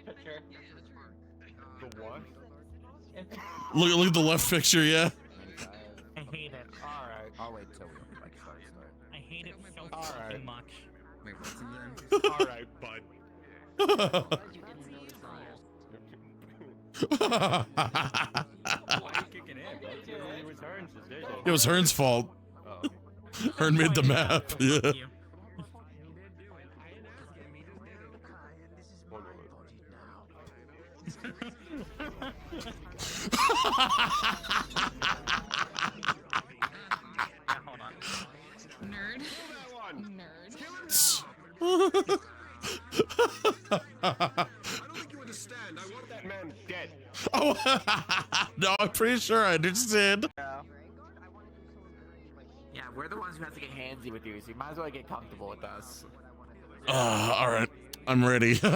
picture. The what? Look at the left picture, yeah. I hate it. Alright, I'll wait till we like start. I hate it so Alright. fucking much. Wait, what's again? Alright, bud. Why are you kicking in? It was Hearn's decision. It was Hearn's fault. Oh. Hearn made the map. Yeah. Fuck you. Hold on. Nerd. Nerd. I don't think you understand. I want that man dead. Oh, no, I'm pretty sure I understand. Yeah, we're the ones who have to get handsy with you, so you might as well get comfortable with us. All right, I'm ready. Silver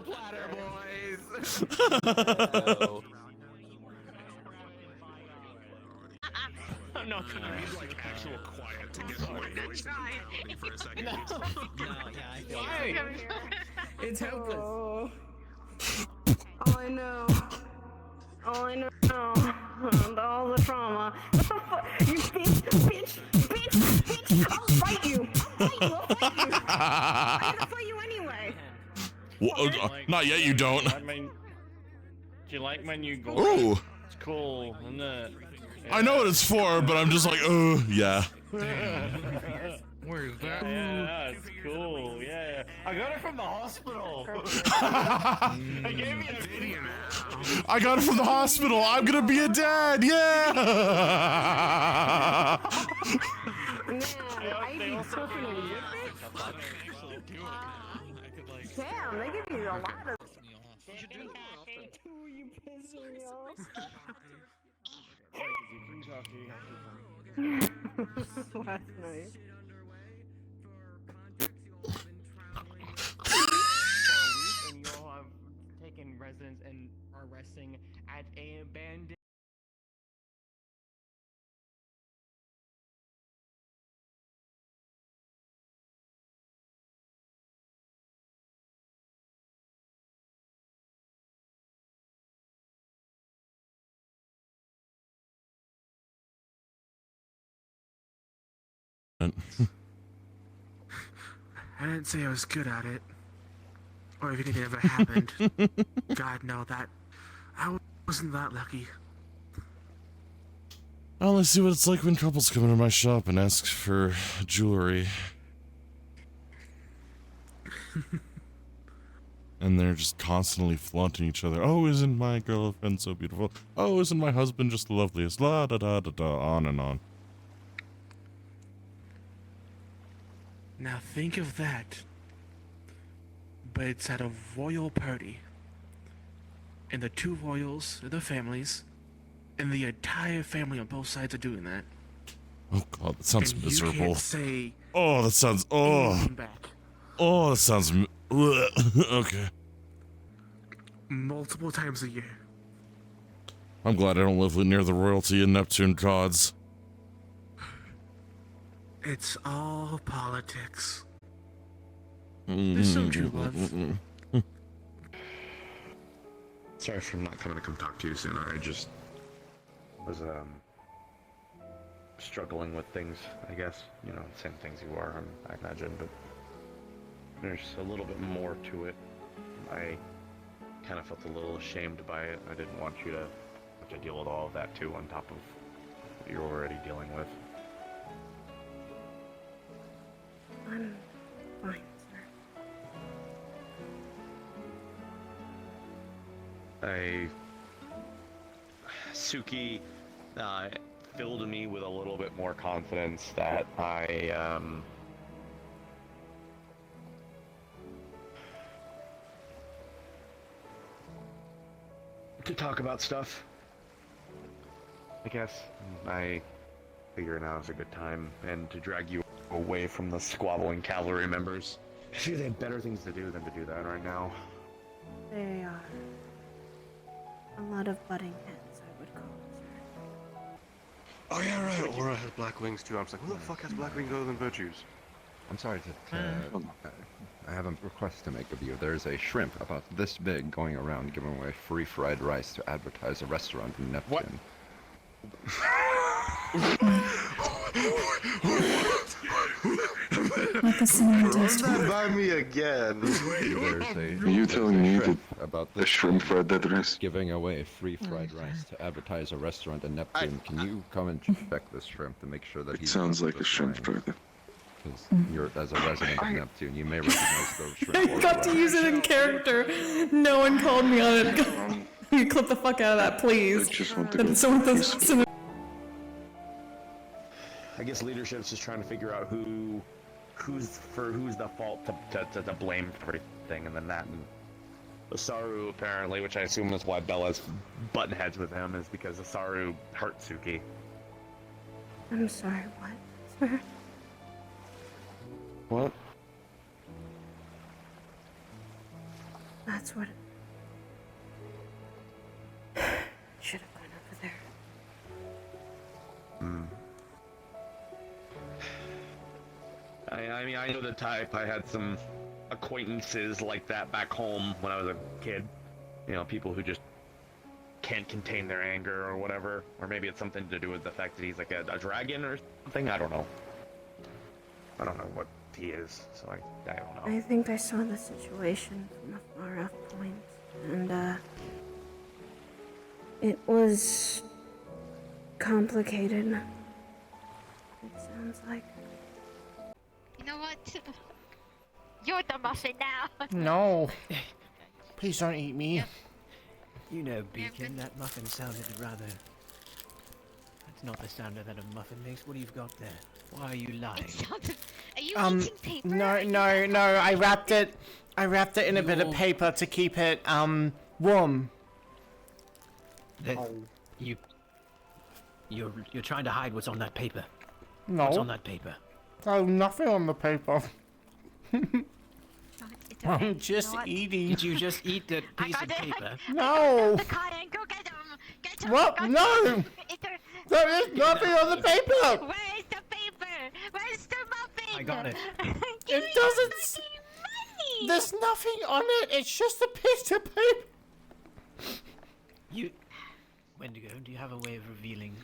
platter, boys. I'm not gonna I need like actual quiet to get away for a second. No, yeah, I feel Hey! It's hopeless. Oh, I know. Oh, I know. All the trauma. What the fuck? You bitch! I'll fight you! I'm gonna fight you anyway! Well, not yet, you don't. I mean, do you like my new goal? Ooh, It's cool, isn't it? I know what it's for, but I'm just like, yeah. Where is that? Yeah, that's cool. Yeah, I got it from the hospital. They gave me a video. I got it from the hospital. I'm gonna be a dad. Yeah. Man, I'd be fucking damn, they give you a lot of. Ooh, you pissing me off. That's nice. And you all have taken residence and are resting at a abandoned. I didn't say I was good at it, or if anything ever happened. God, no, that I wasn't that lucky. I only see what it's like when couples come into my shop and ask for jewelry. And they're just constantly flaunting each other. Oh, isn't my girlfriend so beautiful? Oh, isn't my husband just the loveliest? La da da da da, on and on. Now think of that, but it's at a royal party, and the two royals, the families, and the entire family on both sides are doing that. Oh god, that sounds and miserable. You can't say Oh, that sounds. Oh, anything back. oh, that sounds. Okay. Multiple times a year. I'm glad I don't live near the royalty and Neptune gods. It's all politics. There's some true love. Sorry for not coming to come talk to you sooner. I just was struggling with things, I guess. You know, same things you are, I imagine, but there's a little bit more to it. I kind of felt a little ashamed by it. I didn't want you to have to deal with all of that too on top of what you're already dealing with. I'm fine, sir. Suki filled me with a little bit more confidence that to talk about stuff. I guess I figure now is a good time, and to drag you away from the squabbling cavalry members. I feel they have better things to do than to do that right now. They are a lot of butting heads, I would call it, sir. Oh yeah, right. Aura has black wings too. I was like, who the fuck has black wings other than virtues? I'm sorry I have a request to make of you. There's a shrimp about this big going around giving away free fried rice to advertise a restaurant in Neptune. Like a cinnamon toast. Run that by me again. Are you telling me that about the shrimp fried that rice? giving away free fried rice to advertise a restaurant in Neptune? Can you come and check this shrimp to make sure that It sounds like a shrimp burger. Because you're, as a resident of Neptune, you may recognize those shrimp. I got to use it in character. No one called me on it. You clip the fuck out of that, please. I just want to Then go someone does cinnamon. I guess leadership's just trying to figure out who's the fault to blame for everything, and then that and Osaru apparently, which I assume is why Bella's button heads with him, is because Osaru hurt Suki. I'm sorry, what? Sir? What? That's what... Should have gone over there. I mean, I know the type. I had some acquaintances like that back home when I was a kid. You know, people who just can't contain their anger or whatever. Or maybe it's something to do with the fact that he's like a dragon or something. I don't know. I don't know what he is, so I don't know. I think I saw the situation from a far off point, and it was complicated. It sounds like. You know what? You're the muffin now. No. Please don't eat me. You know, Beacon, that muffin sounded rather... That's not the sound that a muffin makes. What have you got there? Why are you lying? It sounded... Are you eating paper? No, I wrapped it in a bit of paper to keep it, warm. You're trying to hide what's on that paper. No. What's on that paper? Oh, nothing on the paper. It's I'm okay. just You know what? eating. Did you just eat that I piece got of it. paper? No. The cotton, go get him. Get him. What? Go No. It's a- There is nothing on the paper. Where's the paper? Where's the muffin? I got it. Give It me doesn't. the money. There's nothing on it. It's just a piece of paper. Wendigo, do you have a way of revealing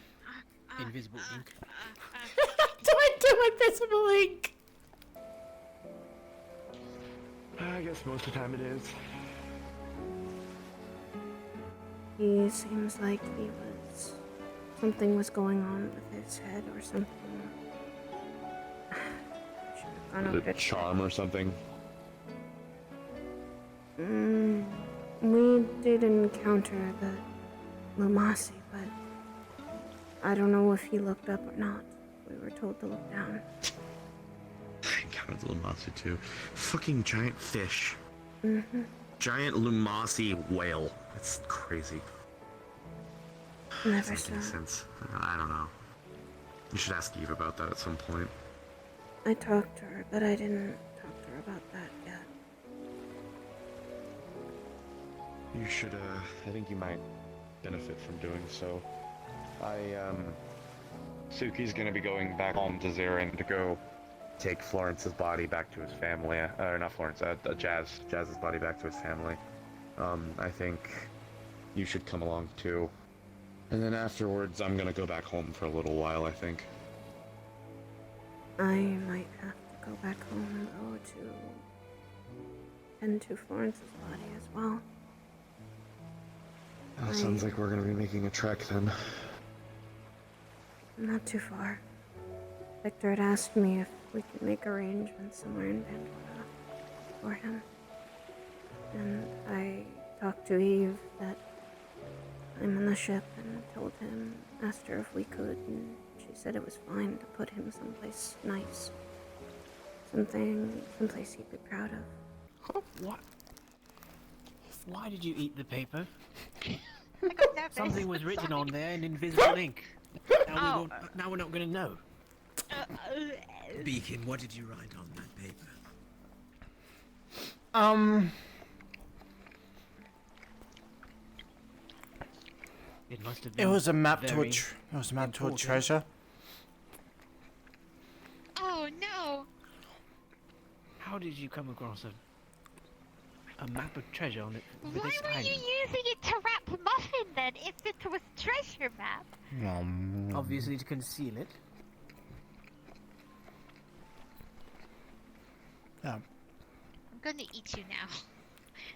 invisible ink? Do I do invisible ink? I guess most of the time it is. He seems like something was going on with his head or something. Should have gone over The to charm or something. We did encounter the Lumasi, but I don't know if he looked up or not. We were told to look down. I encountered the Lumasi too. Fucking giant fish. Giant Lumasi whale. It's crazy. Never Doesn't saw. make sense. I don't know. You should ask Eve about that at some point. I talked to her, but I didn't talk to her about that yet. You should, I think you might benefit from doing so. Suki's gonna be going back home to Zarin to go take Florence's body back to his family. Or not Florence, Jazz's body back to his family. I think you should come along too. And then afterwards, I'm gonna go back home for a little while, I think. I might have to go back home and go to tend to Florence's body as well. Sounds like we're gonna be making a trek then. Not too far. Victor had asked me if we could make arrangements somewhere in Pandora for him. And I talked to Eve that I'm on the ship and told him, asked her if we could, and she said it was fine to put him someplace nice. Someplace he'd be proud of. What? Why did you eat the paper? I got nervous. Something was written on there in invisible ink. Now we're not gonna know. Beacon, what did you write on that paper? It must have been. It was a map to a. very It was a map to a important. treasure. Oh no. How did you come across a map of treasure on it Why with this were you island? using it to wrap Muffin then, if it was treasure map? Obviously to conceal it. I'm gonna eat you now.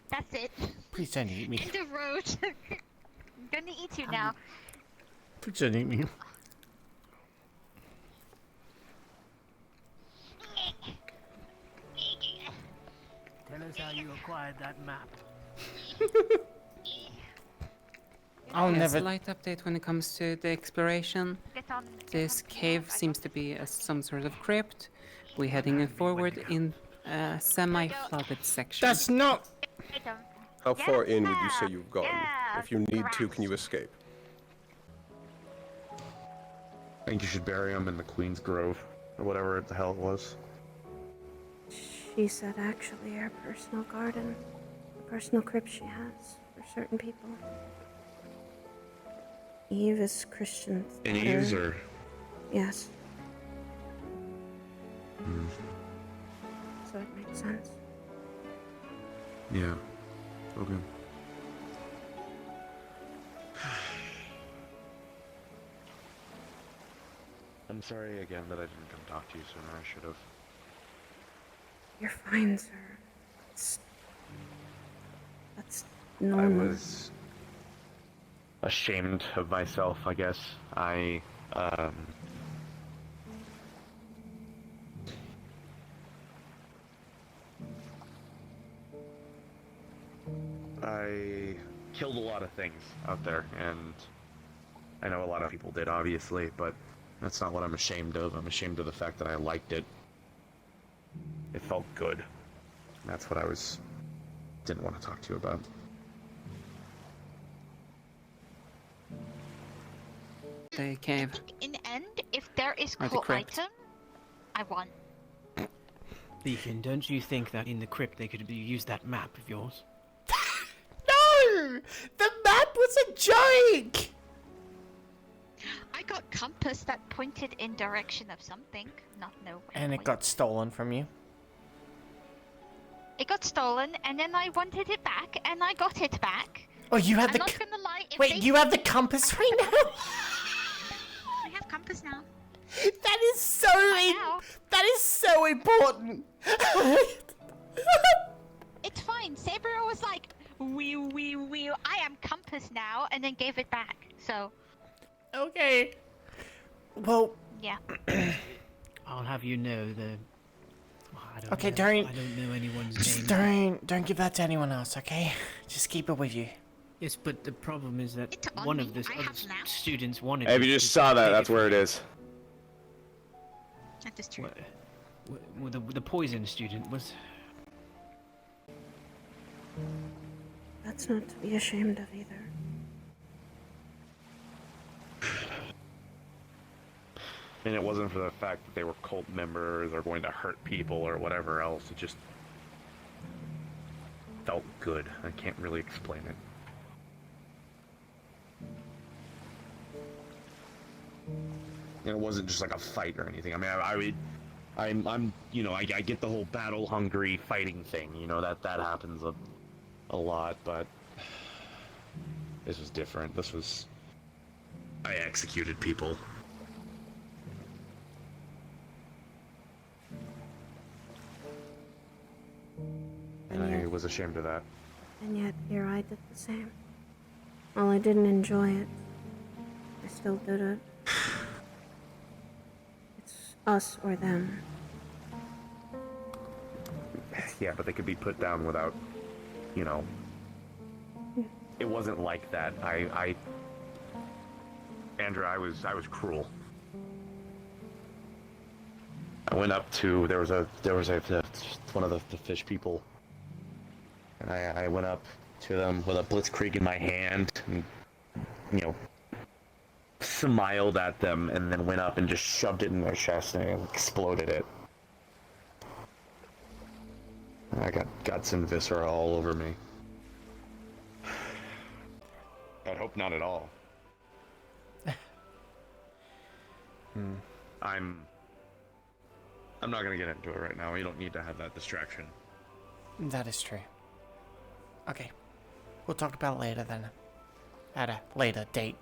That's it. Please don't eat me. End of road. I'm gonna eat you now. Please don't eat me. Tell us how you acquired that map. I'll Yes, never. slight update when it comes to the exploration. This cave seems to be some sort of crypt. We're heading forward in a semi-flooded section. That's not. How far in would you say you've gone? If you need to, can you escape? I think you should bury him in the Queen's Grove, or whatever the hell it was. She said actually her personal garden, a personal crypt she has for certain people. Eve is Christian. And Eve's or? Yes. So it makes sense. Yeah. Okay. I'm sorry again that I didn't come talk to you sooner. I should have. You're fine, sir. That's normal. I was ashamed of myself, I guess. I killed a lot of things out there, and I know a lot of people did, obviously, but that's not what I'm ashamed of. I'm ashamed of the fact that I liked it. It felt good. That's what I didn't want to talk to you about. The cave. In the end, if there is Or the cool crypt. item, I won. Beacon, don't you think that in the crypt they could use that map of yours? No! The map was a joke! I got compass that pointed in direction of something, not know where. And it got stolen from you. It got stolen, and then I wanted it back, and I got it back. Oh, you had I'm the. not gonna lie. If Wait, they... you have the compass right now? I have compass now. That is so. That is so important. It's fine. Saber was like, wee. I am compass now, and then gave it back. So. Okay. Well. Yeah. I'll have you know the. Okay, I don't. don't know anyone's Just name. don't give that to anyone else, okay? Just keep it with you. Yes, but the problem is that one of the other students wanted. Hey, if you just saw that, that's where it is. That is true. Well, the poison student was. That's not to be ashamed of either. And it wasn't for the fact that they were cult members or going to hurt people or whatever else. It just felt good. I can't really explain it. And it wasn't just like a fight or anything. I mean, I'm you know, I get the whole battle hungry fighting thing. You know, that happens a lot, but this was different. This was, I executed people. And I was ashamed of that. And yet, here I did the same. While I didn't enjoy it, I still did it. It's us or them. Yeah, but they could be put down without, you know. It wasn't like that. Andrew, I was cruel. I went up to one of the fish people, and I went up to them with a blitzkrieg in my hand, and you know, smiled at them, and then went up and just shoved it in their chest and exploded it. And I got guts and viscera all over me. I'd hope not at all. I'm not gonna get into it right now. You don't need to have that distraction. That is true. Okay. We'll talk about it later then. At a later date.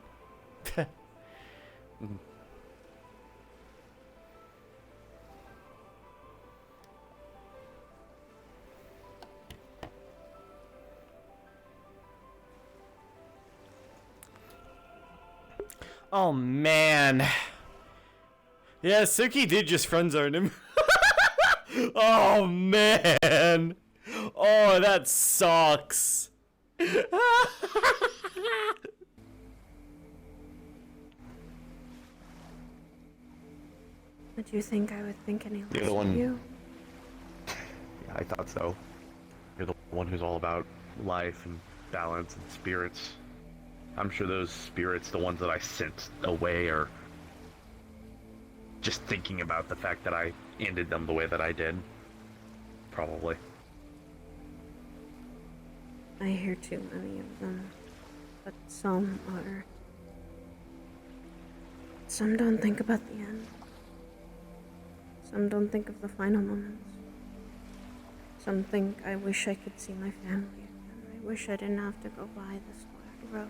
Oh man. Yeah, Suki did just friend zone him. Oh man. Oh, that sucks. Did you think I would think any less You're the of one. you? Yeah, I thought so. You're the one who's all about life and balance and spirits. I'm sure those spirits, the ones that I sent away, are just thinking about the fact that I ended them the way that I did. Probably. I hear too many of them, but some are. Some don't think about the end. Some don't think of the final moments. Some think, I wish I could see my family again. I wish I didn't have to go by this hard road.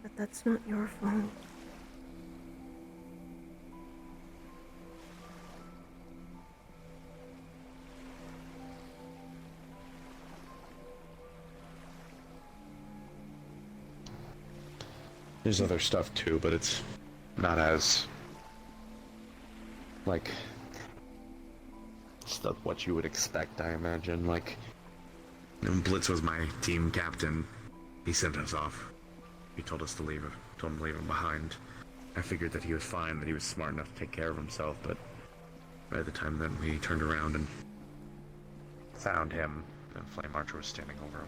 But that's not your fault. There's other stuff too, but it's not as like stuff what you would expect, I imagine. Like when Blitz was my team captain, he sent us off. He told us to leave him, told him to leave him behind. I figured that he was fine, that he was smart enough to take care of himself, but by the time that we turned around and found him, the Flame Archer was standing over him.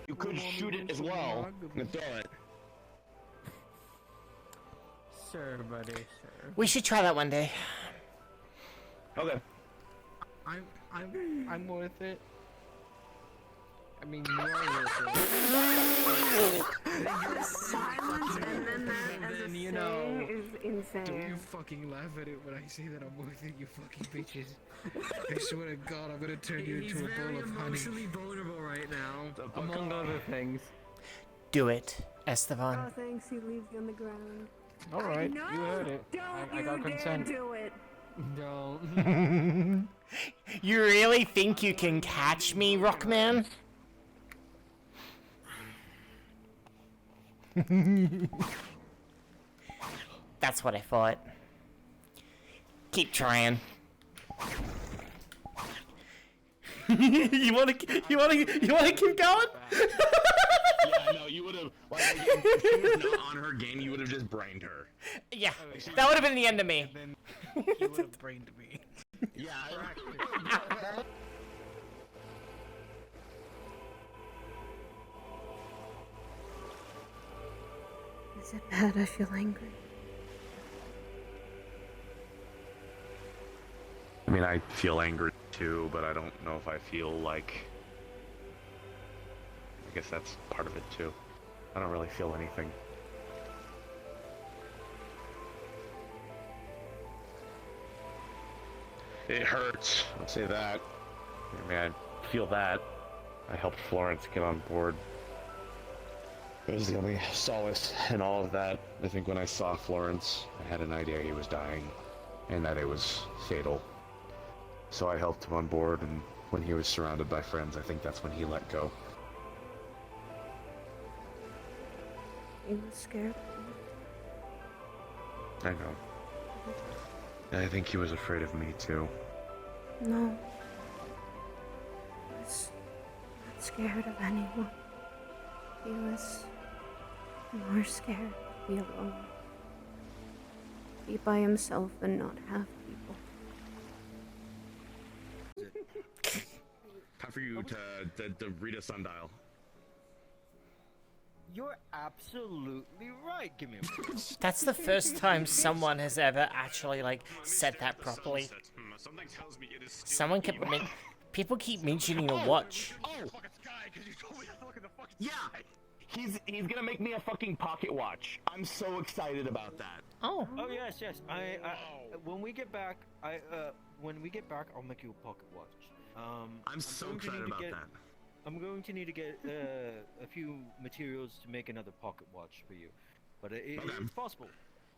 You could shoot it as well and throw it. Sure, buddy, sure. We should try that one day. Okay. I'm worth it. I mean, you are worth it. Silence and then that as a you know, is insane. Don't you fucking laugh at it when I say that I'm worth it, you fucking bitches. I swear to God, I'm gonna turn you into a bowl of honey. He's very emotionally vulnerable right now, among other things. Do it, Esteban. Oh, thanks. He leaves you on the ground. Alright, No, you heard it. I got consent. Do it. Don't. You really think you can catch me, Rockman? That's what I thought. Keep trying. you wanna keep going? Yeah, no, you would have. Like, if she was not on her game, you would have just brained her. Yeah, that would have been the end of me. You would have brained me. Yeah. Is it bad I feel angry? I mean, I feel angry too, but I don't know if I feel like. I guess that's part of it too. I don't really feel anything. It hurts. I'll say that. I mean, I feel that. I helped Florence get on board. It was the only solace in all of that. I think when I saw Florence, I had an idea he was dying, and that it was fatal. So I helped him on board, and when he was surrounded by friends, I think that's when he let go. He was scared. I know. I think he was afraid of me too. No. He was not scared of anyone. He was more scared to be alone. Be by himself and not have people. Time for you to read a sundial. You're absolutely right. Give me a That's the first time someone has ever actually, like, said that properly. Someone kept people keep mentioning a watch. Yeah, He's gonna make me a fucking pocket watch. I'm so excited about that. Oh. Oh yes. I when we get back, I'll make you a pocket watch. I'm so excited about that. I'm going to need to get a few materials to make another pocket watch for you, but it's possible.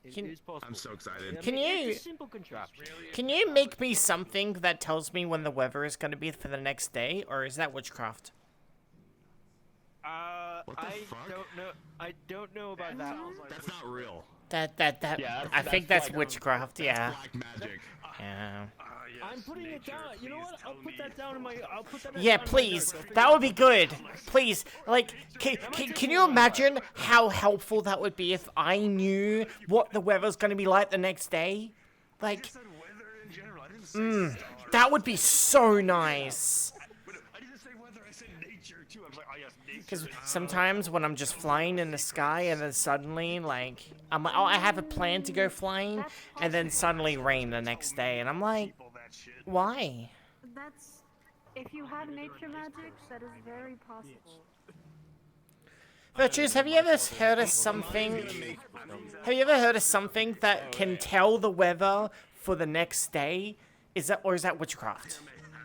It is possible. I'm so excited. Can you? It's a simple contraption. Can you make me something that tells me when the weather is going to be for the next day, or is that witchcraft? I don't know about that. That's not real. That. Yeah, I think that's like, witchcraft. Yeah. Black magic. Yeah. I'm putting it down. You know what? I'll put that down in my. I'll put that. Yeah, down in my please. notes. That would be good. Please. Like, can you imagine how helpful that would be if I knew what the weather's going to be like the next day? Like, that would be so nice. Because sometimes when I'm just flying in the sky and then suddenly, like, I'm like, oh, I have a plan to go flying, and then suddenly rain the next day, and I'm like, why? That's... If you have nature magic, that is very possible. Virtues, have you ever heard of something? Have you ever heard of something that can tell the weather for the next day? Is that witchcraft?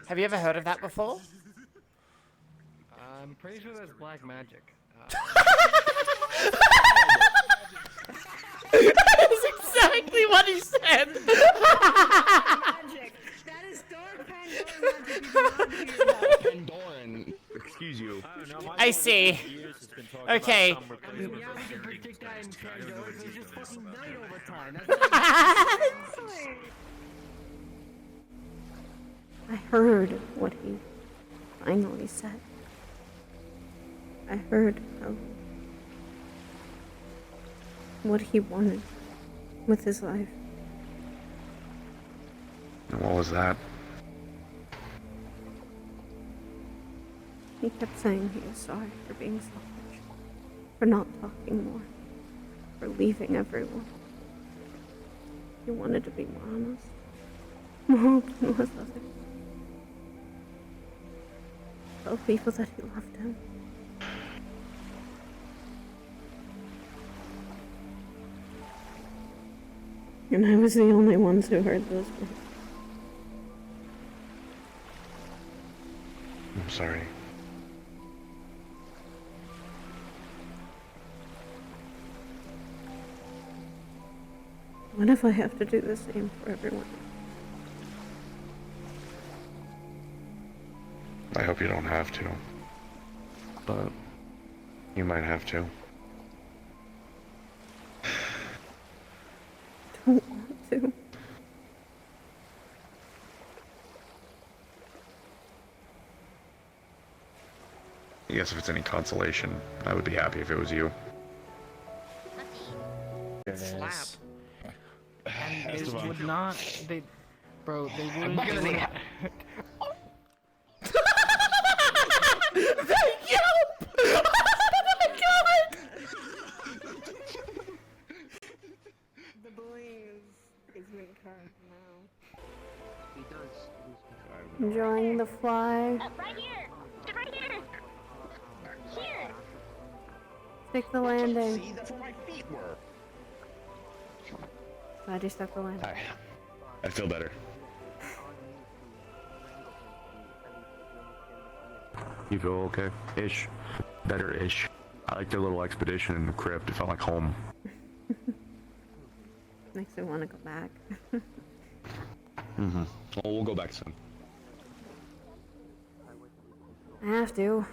Have you ever heard of that before? I'm pretty sure that's black magic. That is exactly what he said. Magic. That is dark Pandoran magic. Pandoran. Excuse you. I see. Okay. Yeah, we can predict that in Pandora, so it's just fucking night over time. I heard what he finally said. I heard what he wanted with his life. And what was that? He kept saying he was sorry for being selfish, for not talking more, for leaving everyone. He wanted to be more honest, more open with others. Tell people that he loved him. And I was the only ones who heard those words. I'm sorry. What if I have to do the same for everyone? I hope you don't have to. But you might have to. Don't want to. I guess if it's any consolation, I would be happy if it was you. Slap. And it would not. They wouldn't. Thank you! Oh my god! The boy is being current now. He does. Enjoying the fly. Right here! Right here! Here! Stick the landing. See, that's where my feet were. Glad you stuck the landing. Hi. I feel better. You feel okay? Ish. Better-ish. I liked their little expedition in the crypt. It felt like home. Makes me want to go back. Mm-hmm. Well, we'll go back soon. I have to.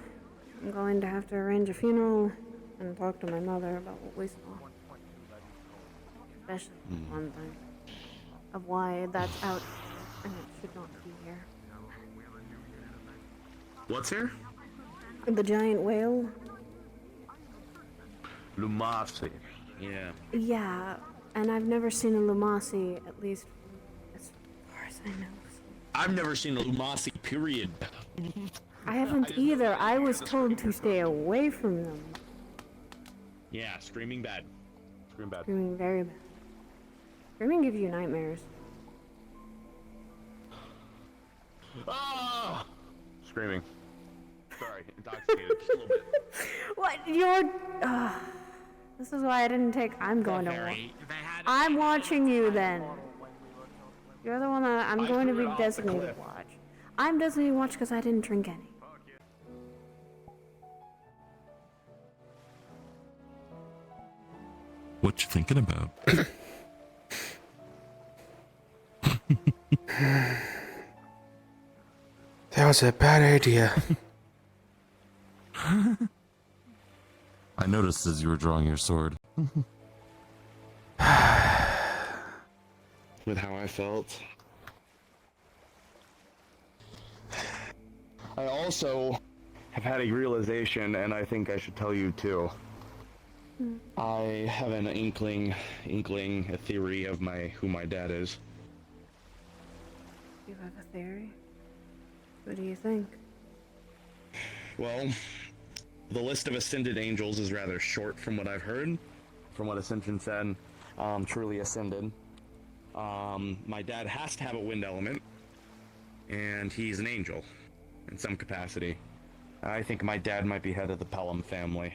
I'm going to have to arrange a funeral and talk to my mother about what we saw. Especially one thing. Of why that's out and it should not be here. What's here? The giant whale? Lumasi. Yeah. Yeah, and I've never seen a Lumasi, at least as far as I know. I've never seen a Lumasi, period. I haven't either. I was told to stay away from them. Yeah, screaming bad. Scream bad. Screaming very bad. Screaming gives you nightmares. Ah! Screaming. Sorry. sorry, intoxicated, just a little bit. What? You're. This is why I didn't take. I'm going to watch. I'm watching you then. You're the one that I'm going to be designated watch. I'm designated watch because I didn't drink any. What you thinking about? That was a bad idea. I noticed as you were drawing your sword. With how I felt. I also have had a realization, and I think I should tell you too. I have an inkling, a theory of who my dad is. You have a theory? What do you think? Well, the list of ascended angels is rather short from what I've heard. From what Ascension said, truly ascended. My dad has to have a wind element, and he's an angel in some capacity. I think my dad might be head of the Pelham family.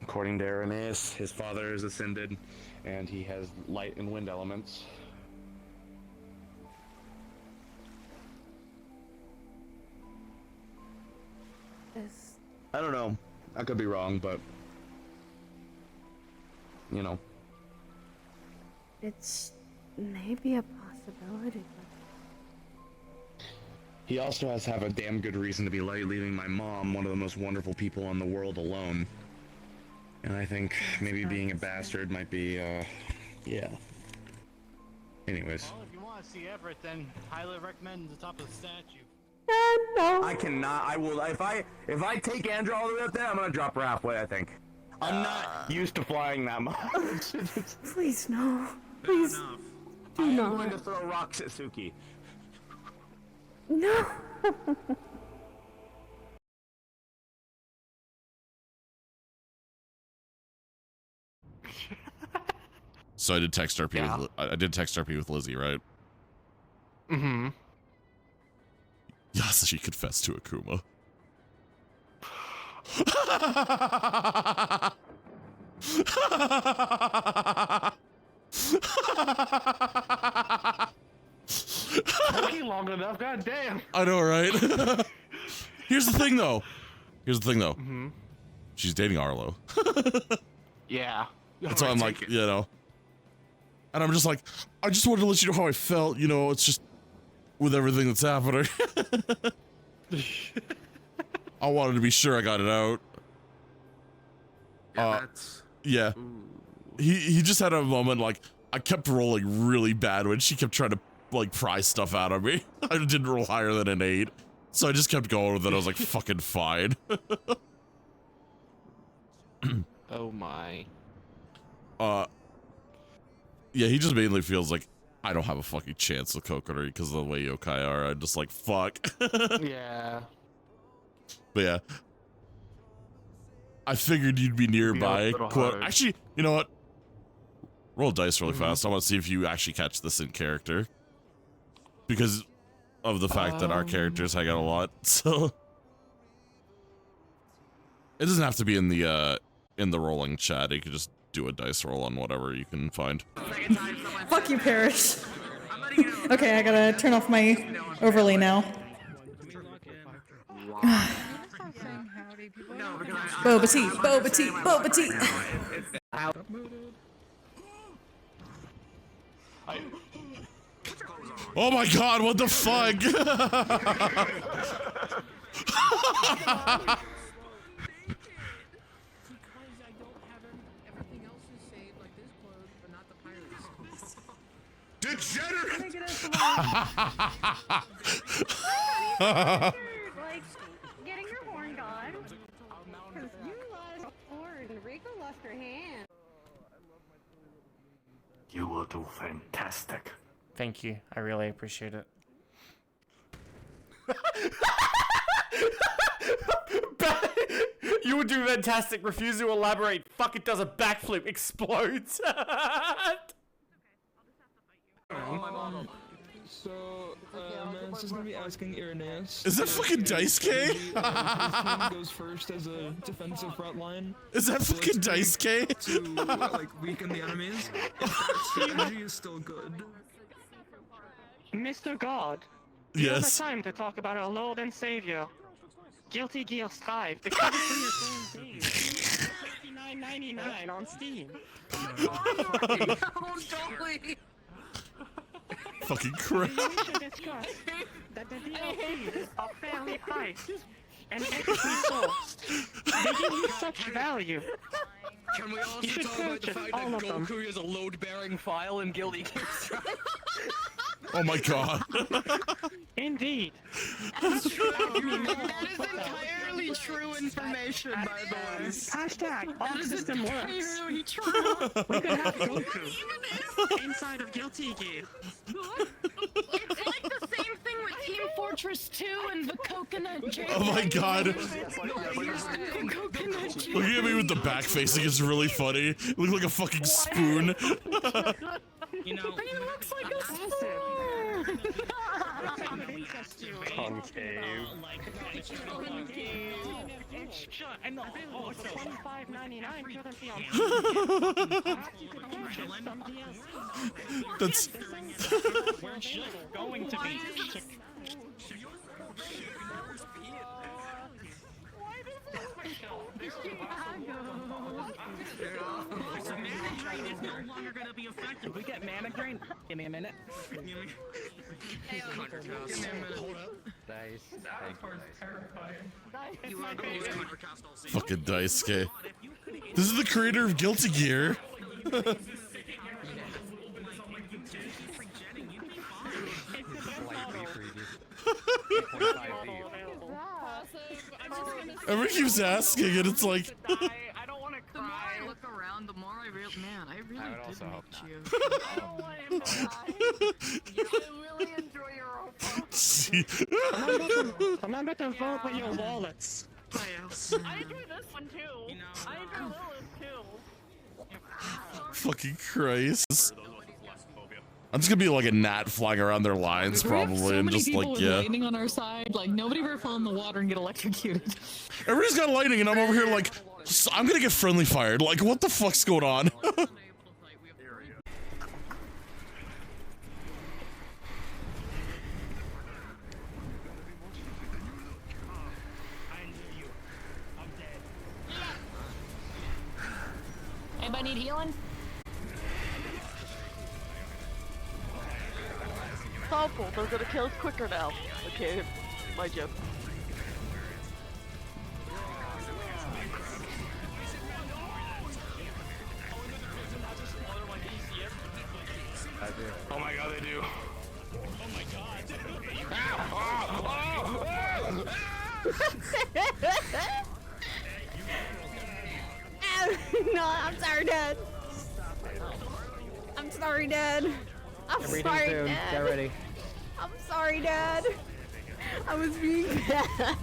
According to Irenaeus, his father is ascended, and he has light and wind elements. I don't know. I could be wrong, but you know. It's maybe a possibility. He also has to have a damn good reason to be leaving my mom, one of the most wonderful people in the world, alone. And I think maybe being a bastard might be, yeah. Anyways. Well, if you want to see Everett, then highly recommend the top of the statue. No. I cannot. I will. If I take Andrew all the way up there, I'm gonna drop her halfway. I think. I'm not used to flying that much. Please no. Please do I'm not. going to throw rocks at Suki. No. So I did text RP Yeah. with I did text RP with Lizzie, right? Mm-hmm. Yes, she confessed to Akuma. Taking long enough, goddamn. I know, right? Here's the thing, though. Mm-hmm. She's dating Arlo. Yeah. That's why I'm like, you know. And I'm just like, I just wanted to let you know how I felt. You know, it's just with everything that's happening. I wanted to be sure I got it out. Yeah, that's... Yeah. He just had a moment like, I kept rolling really bad when she kept trying to like pry stuff out of me. I didn't roll higher than an 8. So I just kept going with it. I was like, fucking fine. Oh my. Yeah, he just mainly feels like I don't have a fucking chance with Kokiri because of the way yokai are. I'm just like, fuck. Yeah. But yeah. I figured you'd be nearby. Actually, you know what? Roll dice really fast. I want to see if you actually catch this in character. Because of the fact that our characters hang out a lot, so it doesn't have to be in the rolling chat. You can just do a dice roll on whatever you can find. Fuck you, Parrish. Okay, I gotta turn off my overlay now. Boba tea, boba tea, boba tea. Oh my god, what the fuck? Degenerate! Like, getting your horn gone. Because you lost horn. Rico lost her hand. You will do fantastic. Thank you. I really appreciate it. You would do fantastic. Refuse to elaborate. Fuck, it does a backflip. Explodes. So, Mance is gonna be asking Irenaeus. Is that fucking Dice K? His team goes first as a defensive front line. Is that fucking Dice K? To, like, weaken the enemies. If that strategy is still good. Mr. God, yes. You have the time to talk about our Lord and Savior. Guilty Gear 5, the cover for your same game. $59.99 on Steam. Fucking crap. We should discuss that the DLCs are fairly priced and ethically sourced. They give you such value. Can we also You should talk about the purchase fact all that of them. Goku is a load-bearing file in Guilty Gear? Oh my god. Indeed. That's true. That is entirely true information, by the way. Hashtag all That is system works. entirely true. We could have Goku inside of Guilty Gear. It's like the same thing with Team Fortress 2 and the coconut drink. Oh my god. Coconut drink. Looking at me with the back facing is really funny. You look like a fucking spoon. You know, he looks like a spoon. Concave. And oh, it's $25.99. Shouldn't be on. That's. We're just going to be. Mana drain is no longer gonna be effective. We get mana drain. Give me a minute. Give me a minute. Hold up. Dice. That part's terrifying. You want to go with Hypercast all season? Fucking Dice K. This is the creator of Guilty Gear. Everyone keeps asking, and it's like. I don't want to cry. The more I look around, the more I realize, man, I really did meet you. I don't want him to cry. You really enjoy your own. Remember to vote with your wallets. I enjoy this one too. I enjoy Lilith too. Fucking Christ. I'm just gonna be like a gnat flying around their lines, We have probably, so and many just people like, with yeah. lightning on our side. Like nobody ever fall in the water and get electrocuted. Everybody's got lightning, and I'm over here like, I'm gonna get friendly fired. Like, what the fuck's going on? Anybody need healing? Thoughtful, they're gonna kill us quicker now. Okay, my joke. Oh my god, they do. Oh my god. No, I'm sorry, Dad. I'm sorry, Dad. I'm sorry, Dad. Get ready. I'm sorry, Dad. I was being bad.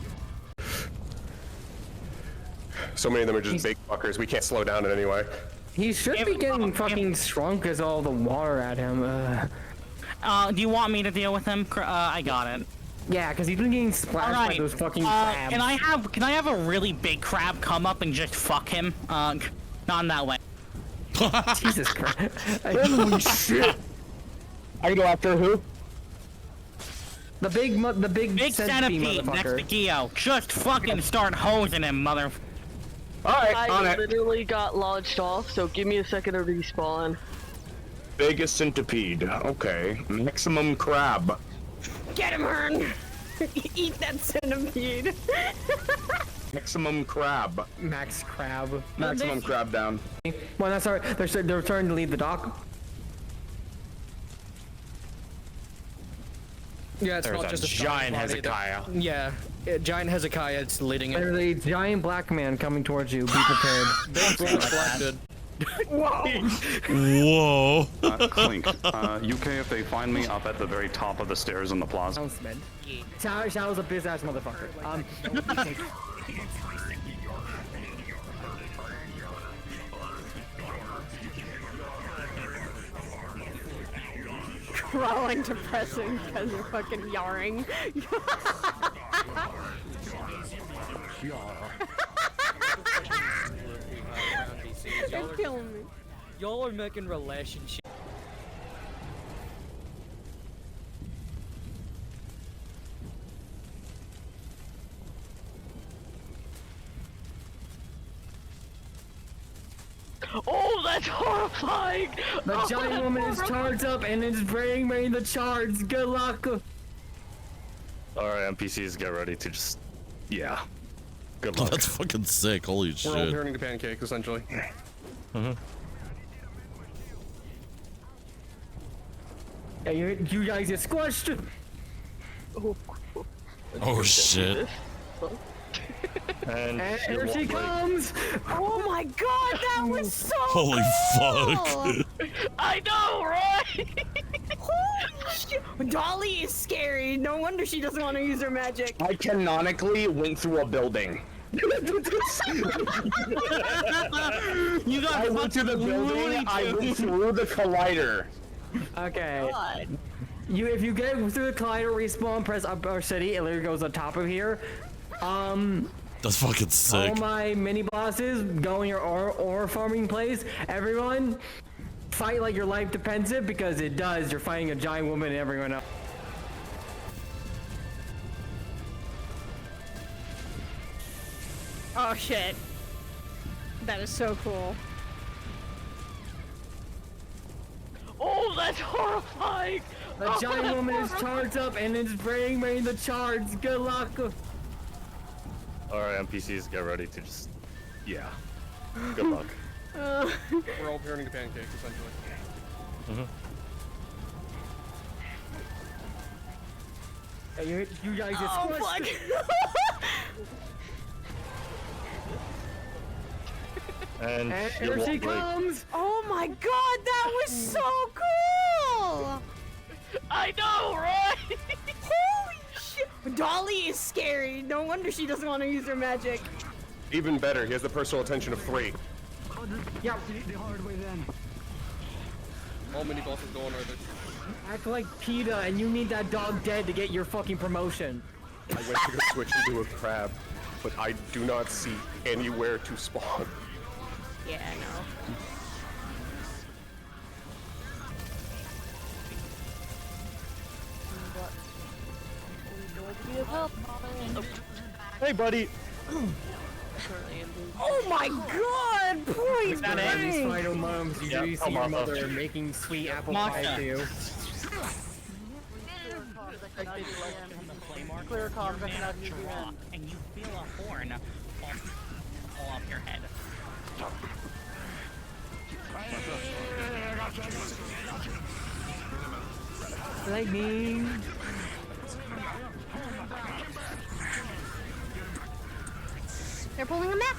So many of them are just big fuckers. We can't slow down in any way. He should be getting fucking shrunk as all the water at him. Do you want me to deal with him? I got it. Yeah, because he's been getting splashed by those fucking crabs. Can I have a really big crab come up and just fuck him? Not in that way. Jesus Christ. Holy shit. Are you go after who? The big centipede next to Geo. Just fucking start hosing him, mother. Alright, on I it. literally got launched off, so give me a second to respawn. Vegas centipede. Okay. Maximum crab. Get him, Hearn. Eat that centipede. Maximum crab. Max crab. Maximum crab down. Well, that's all right. They're starting to leave the dock. Yeah, it's There's not a just a giant body, Hezekiah. Yeah, giant Hezekiah is leading it. There's a giant black man coming towards you. Be prepared. Black dude. Whoa. Clink. UK if they find me up at the very top of the stairs in the plaza. Shadow's a biz ass motherfucker. We're all like depressing because you're fucking yarring. You're killing me. Y'all are making relationships. Oh, that's horrifying! The giant woman is charged up and is bringing me the charge. Good luck. Alright, NPCs, get ready to just... Yeah. Good luck. That's fucking sick. Holy We're shit. all turning to pancakes, essentially. Yeah, you guys get squished. Oh shit. And here she comes. Oh my god, that was so Holy cool! fuck. I know, right? Holy shit. Dolly is scary. No wonder she doesn't want to use her magic. I canonically went through a building. You got I went to the building, I went through the collider. Okay. If you get through the collider, respawn, press up or city, it literally goes on top of here. That's fucking sick. All my mini bosses going your ore farming place. Everyone, fight like your life depends it because it does. You're fighting a giant woman and everyone else. Oh shit. That is so cool. Oh, that's horrifying! The giant woman is charged up and is bringing me the charge. Good luck. Alright, NPCs, get ready to just... Yeah. Good luck. We're all turning to pancakes, essentially. Hey, you guys get Oh squished. And here she comes. Oh my god, that was so cool! I know, right? Holy shit! Dolly is scary. No wonder she doesn't want to use her magic. Even better, he has the personal attention of 3. Yeah. The hard way then. All mini bosses go on right there. Act like PETA and you need that dog dead to get your fucking promotion. I went to go switch into a crab, but I do not see anywhere to spawn. Yeah, I know. Hey, buddy! Oh my god! Poor That ends final moments. You do see your mother making sweet apple pie too. Clear comms, I cannot use your hand. And you feel a horn fall off your head. Lightning. They're pulling a map.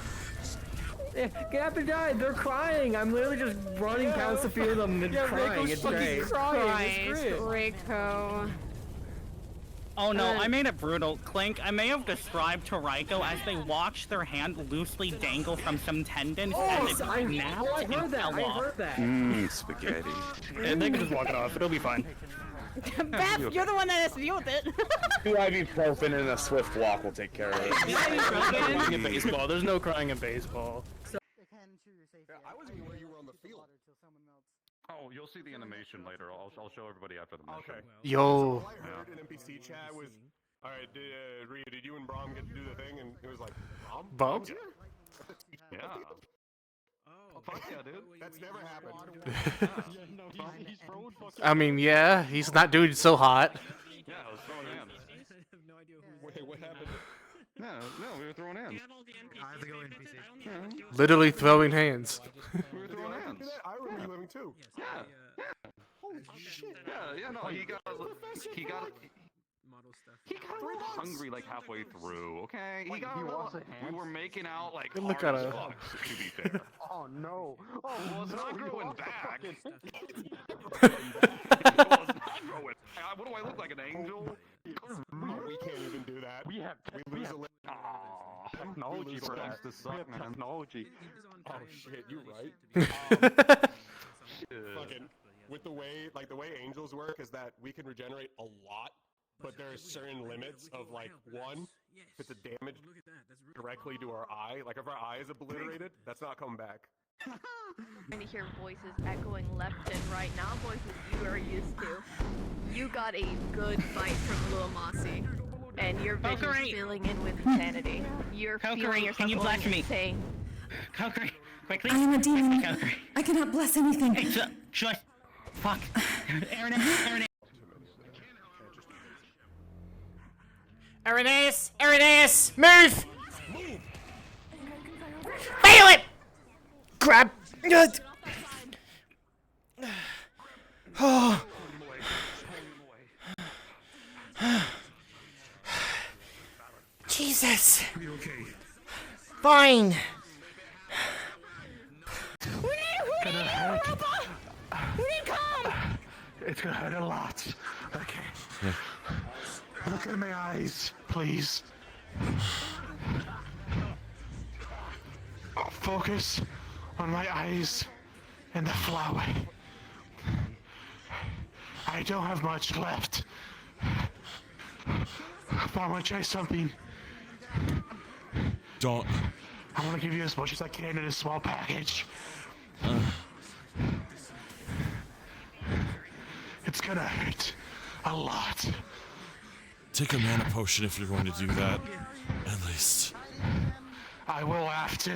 Yeah, get up and die. They're crying. I'm literally just running past a few of them and crying. It's great. Christ, Rico. Oh no, I made it brutal. Clink, I may have described to Raiko as they watched their hand loosely dangle from some tendons as it snapped and fell off. Mmm, spaghetti. And they can just walk it off. It'll be fine. Beth, you're the one that has to deal with it. 2 ibuprofen and a swift walk will take care of it. Crying in baseball. There's no crying in baseball. I wasn't even where you were on the field. Oh, you'll see the animation later. I'll show everybody after the mission. Okay. Yo. All I heard in NPC chat was, alright, Rhea, did you and Brom get to do the thing? And it was like, Brom? Brom? Yeah. Oh, fuck yeah, dude. That's never happened. I mean, yeah, he's not doing so hot. Yeah, I was throwing hands. I have no idea who. Wait, what happened? No, we were throwing hands. I have to go NPC. Literally throwing hands. We were throwing hands. I remember you living too. Yeah. Holy shit. Yeah, no, he got a little hungry like halfway through, okay? He got a little, we were making out like Look hard at as her. fuck, to be fair. Oh no. Oh, Well, it's not growing back. What do I look like, an angel? We can't even do that. We lose a limb. Technology for us to suck, man. Technology. Oh shit, you're right. Fucking with the way angels work is that we can regenerate a lot, but there are certain limits of like one, if it's a damage directly to our eye, like if our eye is obliterated, that's not coming back. Trying to hear voices echoing left and right, not voices you are used to. You got a good fight from Lil Mossy, and your vision's filling in with insanity. You're feeling yourself can you bless me? insane. Kokiri, quickly. I am a demon. Kokiri. I cannot bless anything. Hey, just fuck. Aaron. Irenaeus, move! Feel it! Grab. Oh. Jesus. Fine. We need calm. It's gonna hurt a lot. Okay. Look at my eyes, please. Focus on my eyes and the flower. I don't have much left. But I want to try something. Don't. I want to give you as much as I can in a small package. It's gonna hurt a lot. Take a mana potion if you're going to do that, at least. I will have to.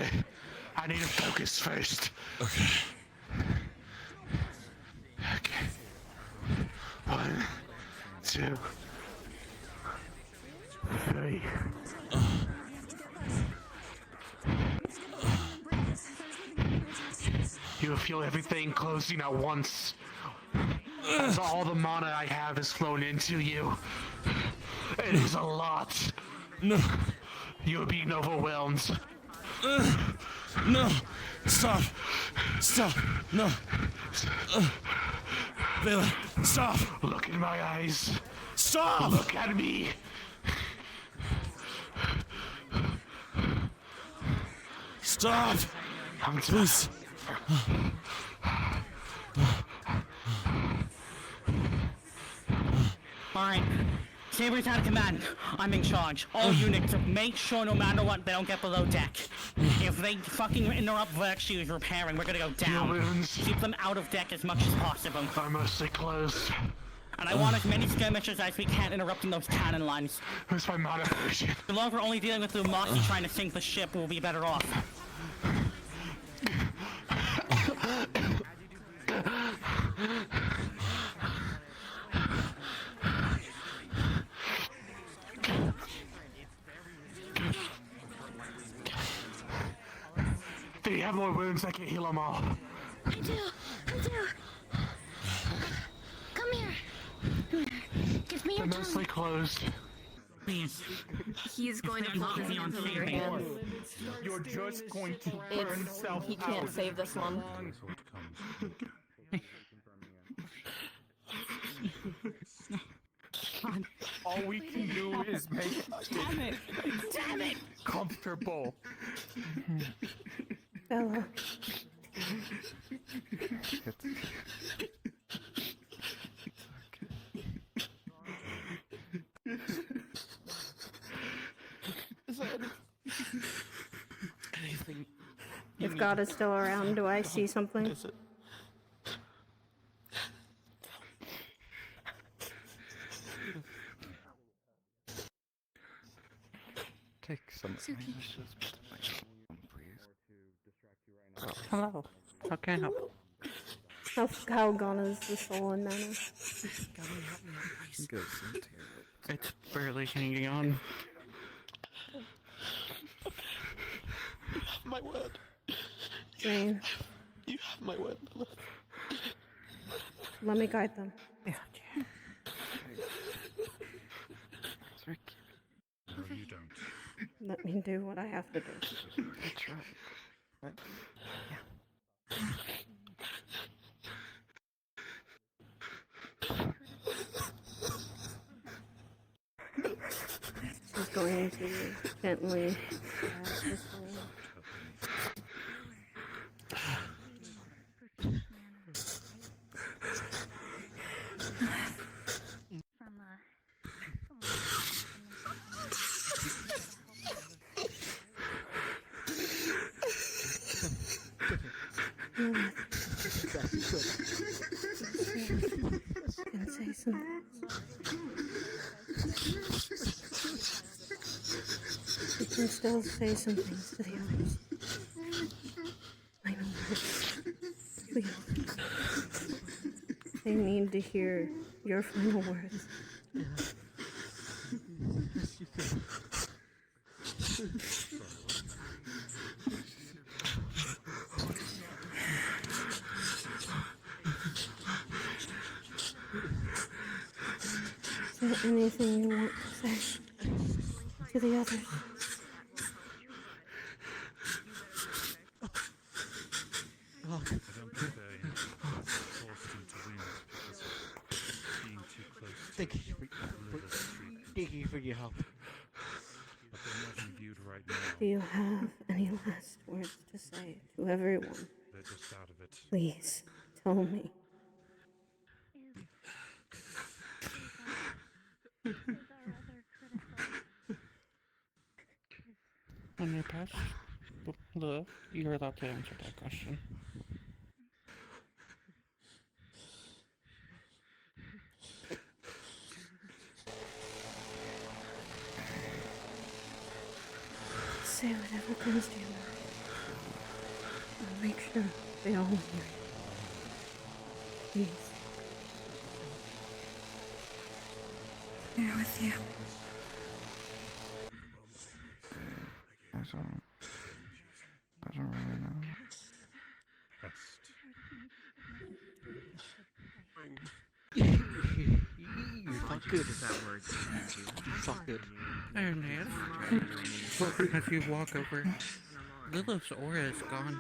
I need to focus first. Okay. Okay. 1, 2, 3. You will feel everything closing at once. As all the mana I have is flown into you. It is a lot. No. You're being overwhelmed. No. Stop. No. Vela, stop. Look in my eyes. Stop. Look at me. Stop. Please. Alright. Saber's out of command. I'm in charge. All units, make sure no matter what, they don't get below deck. If they fucking interrupt Virtue's repairing, we're gonna go down. Keep them out of deck as much as possible. I'm mostly closed. And I want as many skirmishers as we can interrupting those cannon lines. Where's my mana potion? The longer we're only dealing with the Mossy trying to sink the ship, we'll be better off. Do you have more wounds? I can heal them all. I do. Come here. Give me your They're mostly closed. Please. He's going to pull his hands into your hands. You're just going to burn yourself He can't save this one. All we can do is make Damn it! comfortable. Bella. Anything? If God is still around, do I see something? Take some. Suki. Hello. How can I help? How gone is the soul and mana? It's barely hanging on. My word. Rain, You have my word. let me guide them. Yeah. No, you don't. Let me do what I have to do. That's right. She's going to gently grab this way. can say some You can still say some things to the others. Final words. Please. They need to hear your final words. Is there anything you want to say to the others? I don't think they forced him to win because of being too close to Thank you thank you for your help. But they're not imbued right now. Do you have any last words to say to everyone? They're just out of it. Please, tell me. On your past live, you're allowed to answer that question. Say whatever comes to your mind. I'll make sure they all hear it. Please. Here with you. I don't really know. You fuck good. Fuck good. Iron Man. As you walk over, Lilith's aura is gone.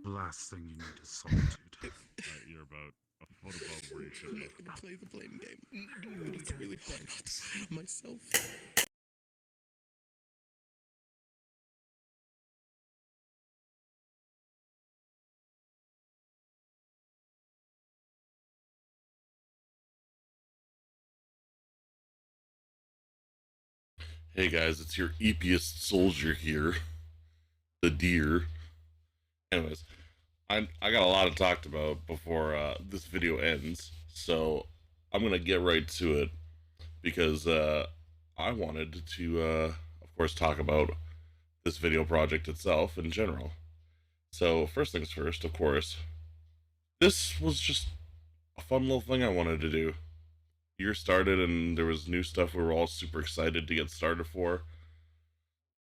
Last thing you need is solitude. You're about a foot above where you should be. I'm not gonna play the blame game. But it's really hard not to see myself. Hey guys, it's your eepiest soldier here, the deer. Anyways, I got a lot to talk about before this video ends, so I'm gonna get right to it because I wanted to, of course, talk about this video project itself in general. So first things first, of course, this was just a fun little thing I wanted to do. Year started and there was new stuff we were all super excited to get started for.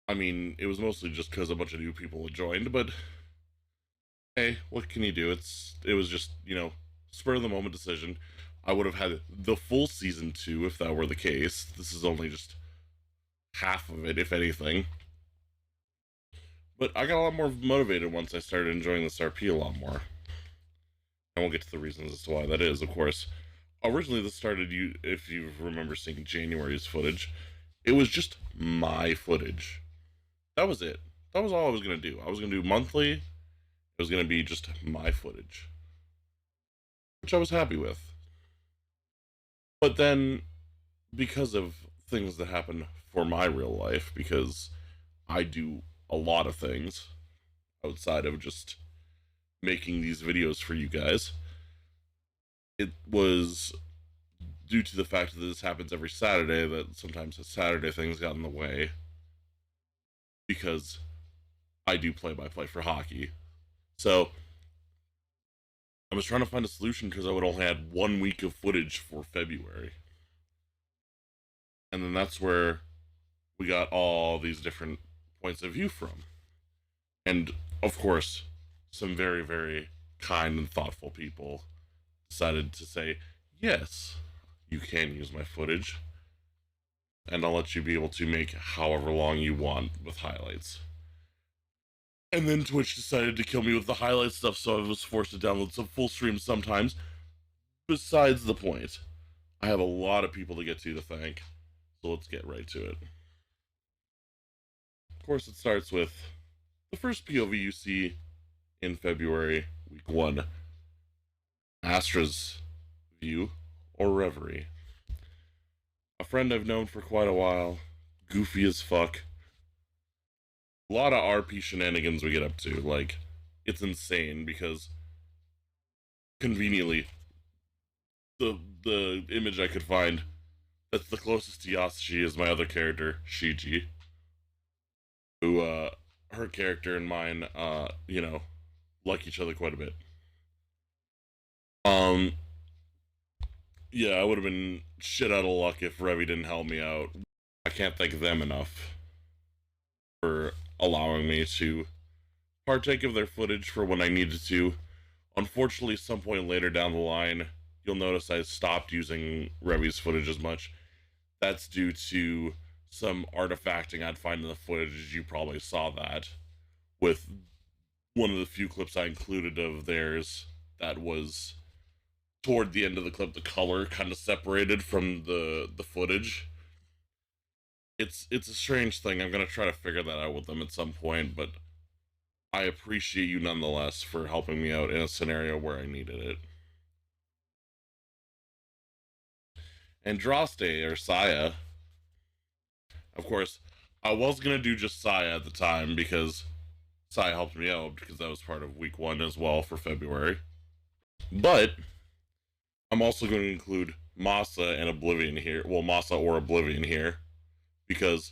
I mean, it was mostly just because a bunch of new people had joined, but hey, what can you do? It was just, you know, spur of the moment decision. I would have had the full season 2 if that were the case. This is only just half of it, if anything. But I got a lot more motivated once I started enjoying this RP a lot more. And we'll get to the reasons as to why that is, of course. Originally, this started, if you remember seeing January's footage, it was just my footage. That was it. That was all I was going to do. I was going to do monthly, It was going to be just my footage, which I was happy with. But then, because of things that happen for my real life, because I do a lot of things outside of just making these videos for you guys, it was due to the fact that this happens every Saturday that sometimes the Saturday things got in the way, because I do play-by-play for hockey. So I was trying to find a solution because I would only had 1 week of footage for February. And then that's where we got all these different points of view from. And of course, some very, very kind and thoughtful people decided to say, yes, you can use my footage, and I'll let you be able to make however long you want with highlights. And then Twitch decided to kill me with the highlight stuff, so I was forced to download some full streams sometimes. Besides the point, I have a lot of people to get to thank, so let's get right to it. Of course, it starts with the first POV you see in February, week 1. Astra's view, or reverie. A friend I've known for quite a while, goofy as fuck. A lot of RP shenanigans we get up to, like, it's insane because conveniently, the image I could find that's the closest to Yasushi is my other character, Shiji, who, her character and mine, you know, like each other quite a bit. Yeah, I would have been shit out of luck if Revy didn't help me out. I can't thank them enough for allowing me to partake of their footage for when I needed to. Unfortunately, some point later down the line, you'll notice I stopped using Revy's footage as much. That's due to some artifacting I'd find in the footage. You probably saw that with one of the few clips I included of theirs that was toward the end of the clip, the color kind of separated from the footage. It's a strange thing. I'm going to try to figure that out with them at some point, but I appreciate you nonetheless for helping me out in a scenario where I needed it. Andraste, or Saya. Of course, I was going to do just Saya at the time because Saya helped me out because that was part of week 1 as well for February. But I'm also going to include Masa and Oblivion here. Well, Masa or Oblivion here. Because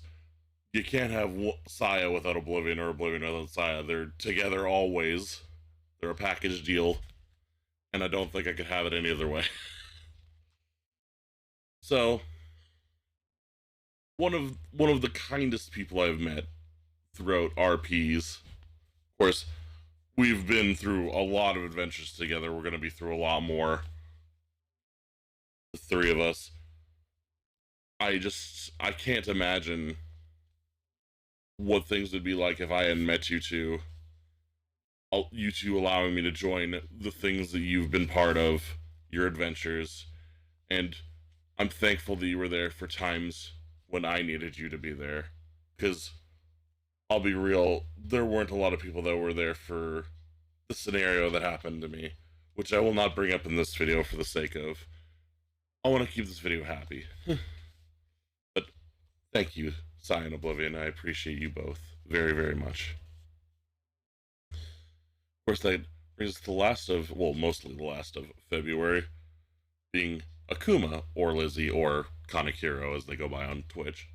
you can't have Saya without Oblivion or Oblivion without Saya. They're together always. They're a package deal. And I don't think I could have it any other way. So, one of the kindest people I've met throughout RPs. Of course, we've been through a lot of adventures together. We're going to be through a lot more. The 3 of us. I can't imagine what things would be like if I hadn't met you two. You two allowing me to join the things that you've been part of, your adventures. And I'm thankful that you were there for times when I needed you to be there. Because, I'll be real, there weren't a lot of people that were there for the scenario that happened to me. Which I will not bring up in this video for the sake of. I want to keep this video happy. But thank you, Saya and Oblivion. I appreciate you both very, very much. Of course, that brings us to the last of, well, mostly the last of February, being Akuma, or Lizzie, or Kanekiro, as they go by on Twitch.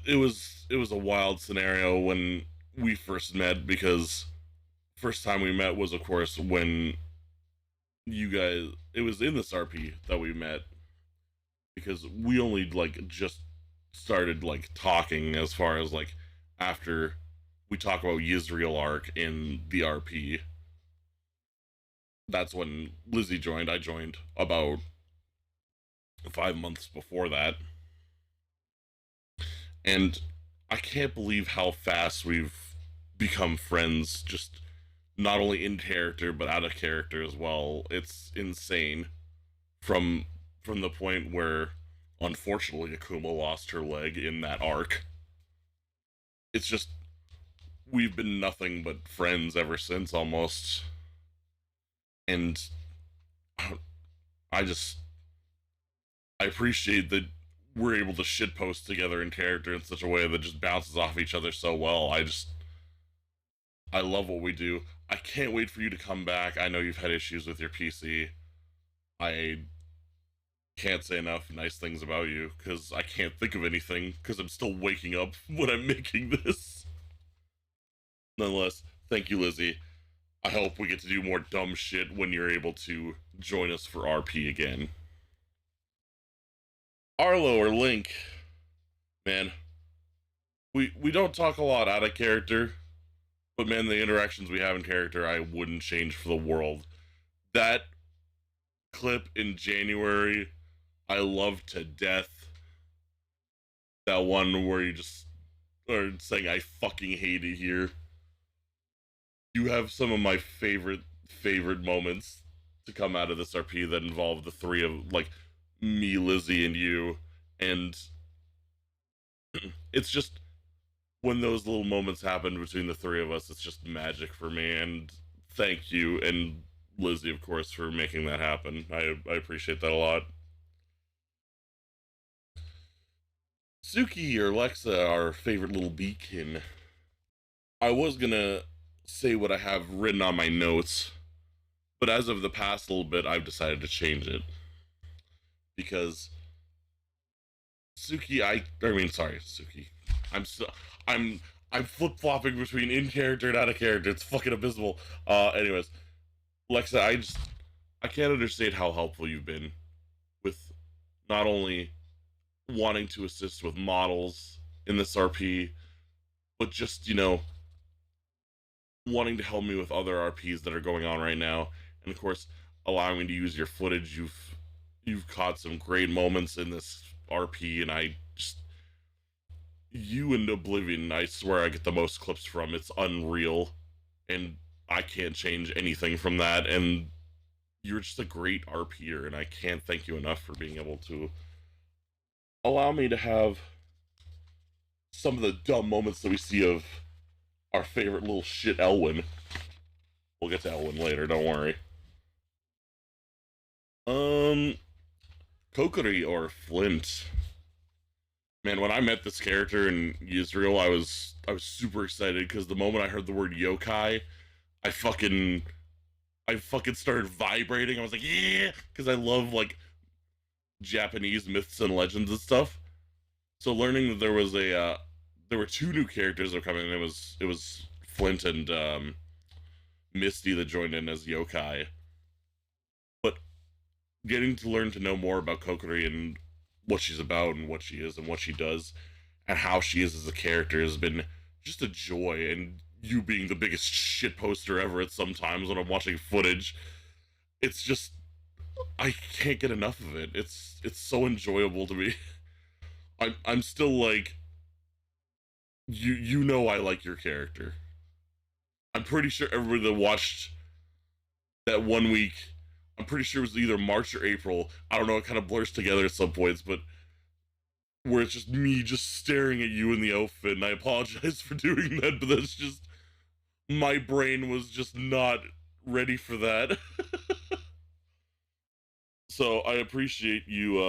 It was a wild scenario when we first met, because first time we met was, of course, when you guys, it was in this RP that we met, because we only, like, just started, like, talking as far as, like, after we talk about Yisrael arc in the RP. That's when Lizzie joined. I joined about 5 months before that. And I can't believe how fast we've become friends, just not only in character, but out of character as well. It's insane. From the point where, unfortunately, Akuma lost her leg in that arc. It's just, we've been nothing but friends ever since, almost. And I appreciate that we're able to shitpost together in character in such a way that just bounces off each other so well. I love what we do. I can't wait for you to come back. I know you've had issues with your PC. I can't say enough nice things about you, because I can't think of anything, because I'm still waking up when I'm making this. Nonetheless, thank you, Lizzie. I hope we get to do more dumb shit when you're able to join us for RP again. Arlo or Link, man, we don't talk a lot out of character, but man, the interactions we have in character, I wouldn't change for the world. That clip in January, I loved to death. That one where you just are saying, I fucking hate it here. You have some of my favorite moments to come out of this RP that involve the three of, like, me, Lizzie, and you. And it's just, when those little moments happen between the three of us, it's just magic for me. And thank you, and Lizzie, of course, for making that happen. I appreciate that a lot. Suki or Lexa, our favorite little beacon. I was gonna say what I have written on my notes, but as of the past little bit, I've decided to change it. Because Suki, Suki. I'm flip-flopping between in character and out of character. It's fucking abysmal. Anyways, Lexa, I can't understand how helpful you've been with not only wanting to assist with models in this RP, but just, you know, wanting to help me with other RPs that are going on right now, and of course, allowing me to use your footage. You've caught some great moments in this RP, and you and Oblivion, I swear I get the most clips from. It's unreal, and I can't change anything from that, and you're just a great RPer, and I can't thank you enough for being able to allow me to have some of the dumb moments that we see of our favorite little shit Elwyn. We'll get to Elwyn later, don't worry. Kokiri or Flint. Man, when I met this character in Israel, I was super excited, because the moment I heard the word yokai, I fucking started vibrating. I was like, yeah, because I love, like, Japanese myths and legends and stuff. So learning that there were two new characters that were coming in, it was Flint and Misty that joined in as yokai. But getting to learn to know more about Kokiri and what she's about and what she is and what she does and how she is as a character has been just a joy. And you being the biggest shit poster ever at sometimes when I'm watching footage, it's just, I can't get enough of it. It's so enjoyable to me. I'm still like, you know I like your character. I'm pretty sure everybody that watched that 1 week, I'm pretty sure it was either March or April, I don't know, it kind of blurs together at some points, but where it's just me just staring at you in the outfit, and I apologize for doing that, but that's just, my brain was just not ready for that. So I appreciate you,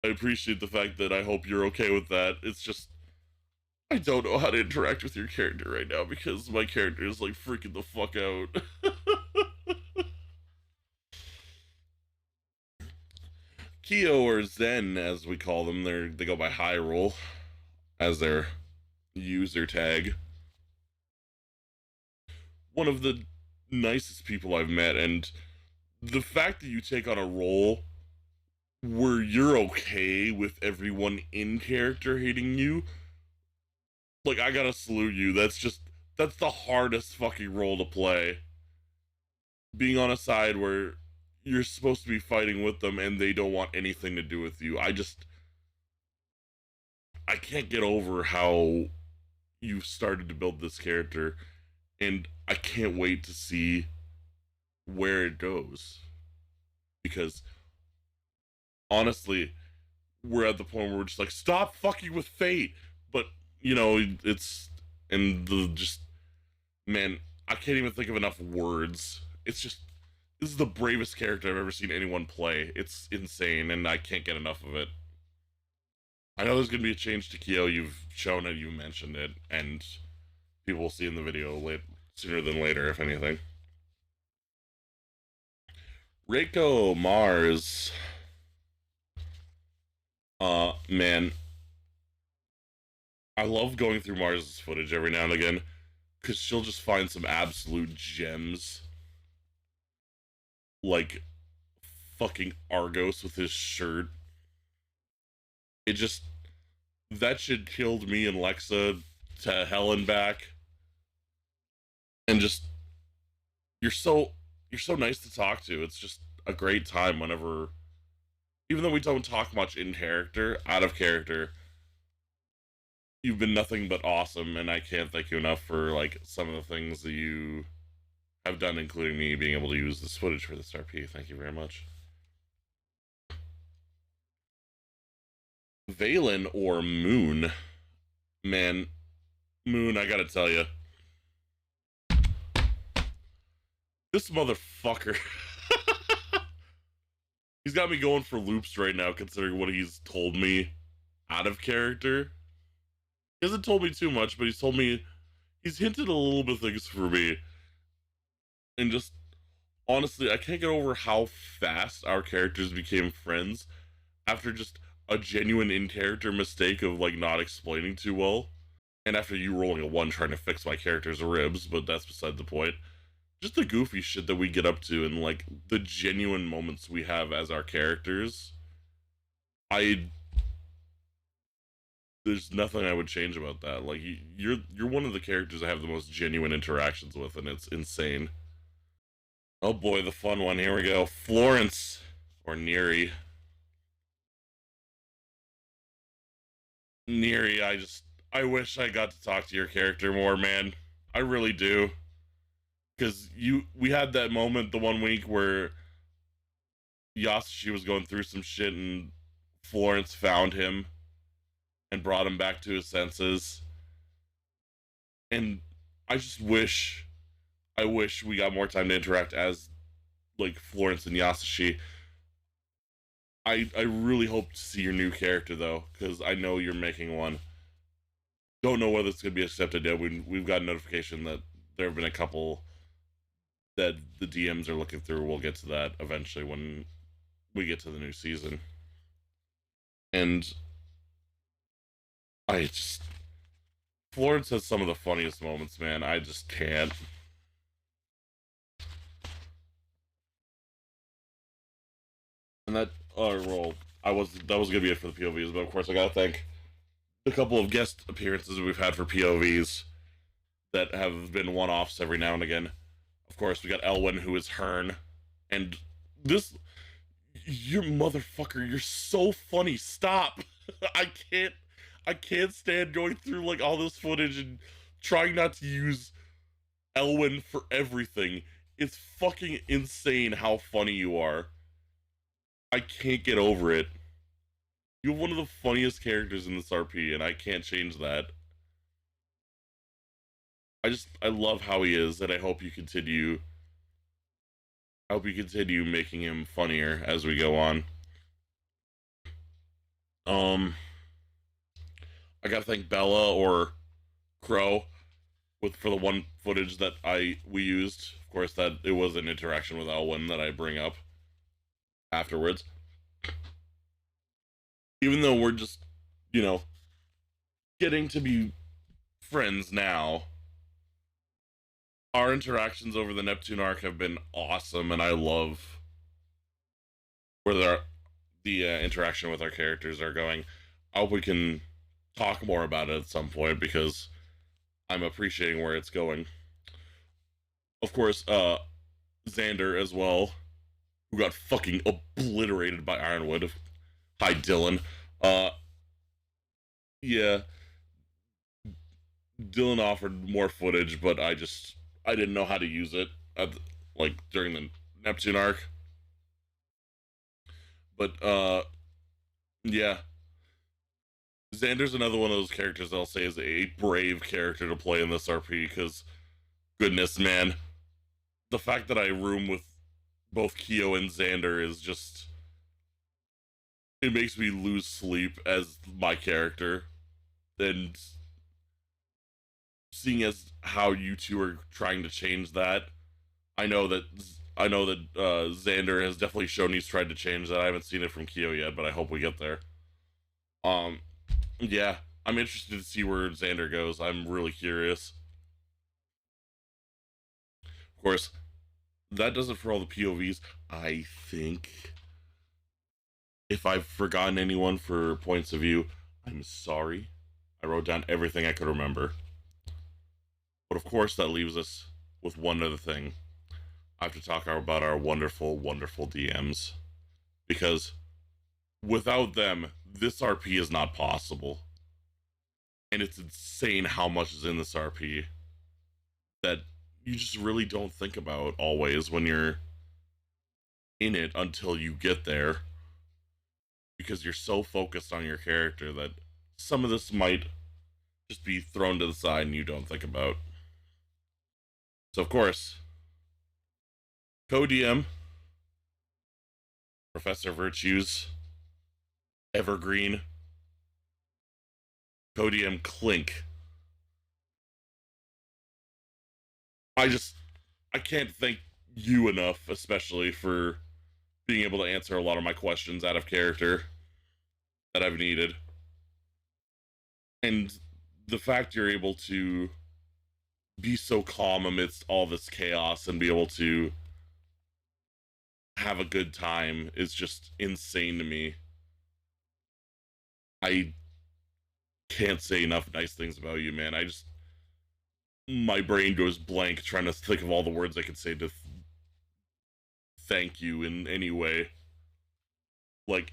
I appreciate the fact that I hope you're okay with that. It's just, I don't know how to interact with your character right now, because my character is, like, freaking the fuck out. Kyo, or Zen, as we call them, they go by Hyrule as their user tag. One of the nicest people I've met, and the fact that you take on a role where you're okay with everyone in character hating you, like, I gotta salute you. That's the hardest fucking role to play. Being on a side where you're supposed to be fighting with them and they don't want anything to do with you. I can't get over how you've started to build this character, and I can't wait to see where it goes. Because honestly, we're at the point where we're just like, stop fucking with fate. But you know, it's, and the just, man, I can't even think of enough words. It's just, this is the bravest character I've ever seen anyone play. It's insane, and I can't get enough of it. I know there's gonna be a change to Kyo. You've shown it, you mentioned it, and people will see in the video sooner than later, if anything. Reiko Mars. Man. I love going through Mars's footage every now and again, because she'll just find some absolute gems. Like, fucking Argos with his shirt. It just, that shit killed me and Lexa to hell and back. And just, you're so nice to talk to. It's just a great time whenever, even though we don't talk much in character, out of character, you've been nothing but awesome, and I can't thank you enough for, like, some of the things that you have done, including me being able to use this footage for this RP. Thank you very much. Valen or Moon? Man, Moon, I gotta tell you. This motherfucker. He's got me going for loops right now, considering what he's told me out of character. He hasn't told me too much, but he's told me, he's hinted a little bit of things for me. And just, honestly, I can't get over how fast our characters became friends after just a genuine in-character mistake of, like, not explaining too well. And after you rolling a 1 trying to fix my character's ribs, but that's beside the point. Just the goofy shit that we get up to and, like, the genuine moments we have as our characters. There's nothing I would change about that. Like, you're one of the characters I have the most genuine interactions with, and it's insane. Oh boy, the fun one. Here we go. Florence or Neri. Neri, I wish I got to talk to your character more, man. I really do. Because we had that moment the one week where Yasushi was going through some shit and Florence found him and brought him back to his senses. And I wish we got more time to interact as, like, Florence and Yasushi. I really hope to see your new character, though, because I know you're making one. Don't know whether it's going to be accepted yet. We've got a notification that there have been a couple that the DMs are looking through. We'll get to that eventually when we get to the new season. And Florence has some of the funniest moments, man. I just can't. And that roll, that was gonna be it for the POVs, but of course I gotta thank a couple of guest appearances we've had for POVs that have been one-offs every now and again. Of course, we got Elwyn, who is Hearn, and this, you motherfucker, you're so funny. Stop. I can't stand going through, like, all this footage and trying not to use Elwyn for everything. It's fucking insane how funny you are. I can't get over it. You have one of the funniest characters in this RP, and I can't change that. I love how he is, and I hope you continue making him funnier as we go on. I gotta thank Bella or Crow for the one footage that we used. Of course, that it was an interaction with Elwyn that I bring up afterwards. Even though we're just, you know, getting to be friends now, our interactions over the Neptune arc have been awesome, and I love where the interaction with our characters are going. I hope we can talk more about it at some point, because I'm appreciating where it's going. Of course, Xander as well, who got fucking obliterated by Ironwood. Hi, Dylan. Yeah. Dylan offered more footage, but I didn't know how to use it during the Neptune arc. But yeah. Xander's another one of those characters I'll say is a brave character to play in this RP, because goodness, man, the fact that I room with both Kyo and Xander is just, it makes me lose sleep as my character. And seeing as how you two are trying to change that, I know that Xander has definitely shown he's tried to change that. I haven't seen it from Kyo yet, but I hope we get there. Yeah, I'm interested to see where Xander goes. I'm really curious. Of course, that does it for all the POVs. I think if I've forgotten anyone for points of view, I'm sorry. I wrote down everything I could remember. But of course, that leaves us with one other thing. I have to talk about our wonderful, wonderful DMs. Because without them, this RP is not possible. And it's insane how much is in this RP that you just really don't think about always when you're in it until you get there. Because you're so focused on your character that some of this might just be thrown to the side and you don't think about. So, of course, co-DM, Professor Virtues, Evergreen, co-DM Clink. I can't thank you enough, especially for being able to answer a lot of my questions out of character that I've needed. And the fact you're able to be so calm amidst all this chaos and be able to have a good time is just insane to me. I can't say enough nice things about you, man. My brain goes blank trying to think of all the words I could say to thank you in any way. Like,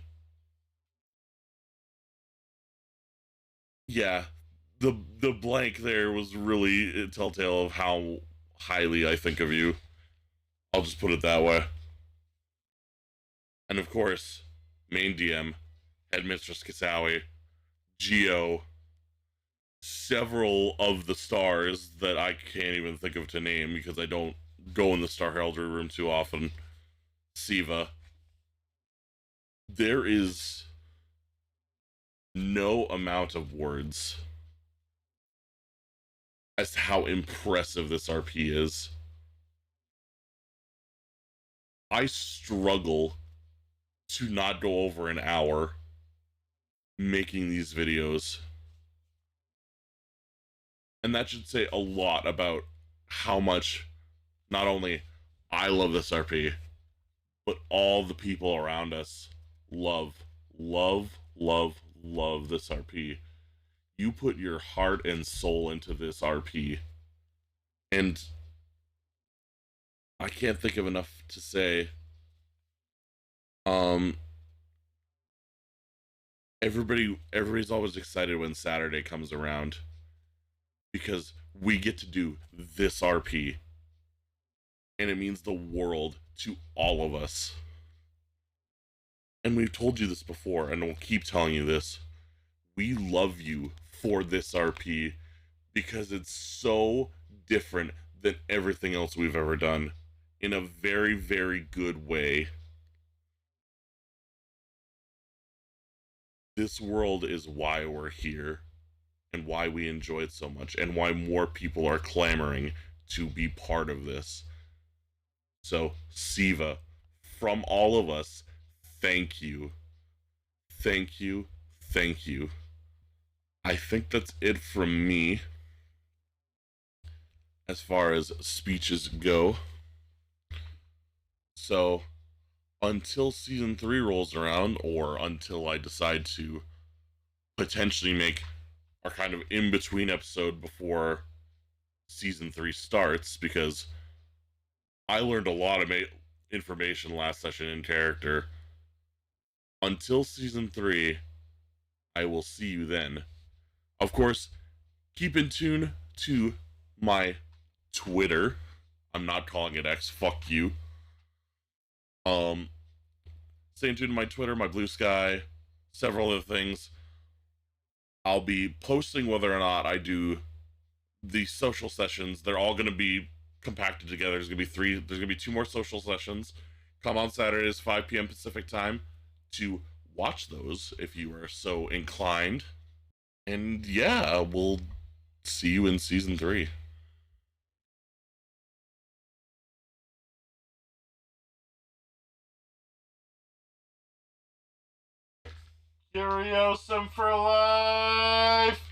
yeah, the blank there was really a telltale of how highly I think of you. I'll just put it that way. And of course, main DM, Headmistress Kasawi, Geo, several of the stars that I can't even think of to name because I don't go in the Star Heraldry room too often. Siva. There is no amount of words as to how impressive this RP is. I struggle to not go over an hour making these videos. And that should say a lot about how much not only I love this RP, but all the people around us love this RP. You put your heart and soul into this RP. And I can't think of enough to say. Everybody's always excited when Saturday comes around because we get to do this RP. And it means the world to all of us. And we've told you this before, and we'll keep telling you this. We love you for this RP because it's so different than everything else we've ever done in a very, very good way. This world is why we're here and why we enjoy it so much and why more people are clamoring to be part of this. So, Siva, from all of us, thank you. Thank you. Thank you. I think that's it from me as far as speeches go. So, until season 3 rolls around, or until I decide to potentially make our kind of in-between episode before season 3 starts, because I learned a lot of information last session in character. Until season 3, I will see you then. Of course, keep in tune to my Twitter. I'm not calling it X, fuck you. Stay tuned to my Twitter, my Blue Sky, several other things. I'll be posting whether or not I do the social sessions. They're all going to be compacted together. There's going to be 2 more social sessions. Come on Saturdays, 5 p.m. Pacific time to watch those if you are so inclined. And yeah, we'll see you in season 3. Curiosum for life!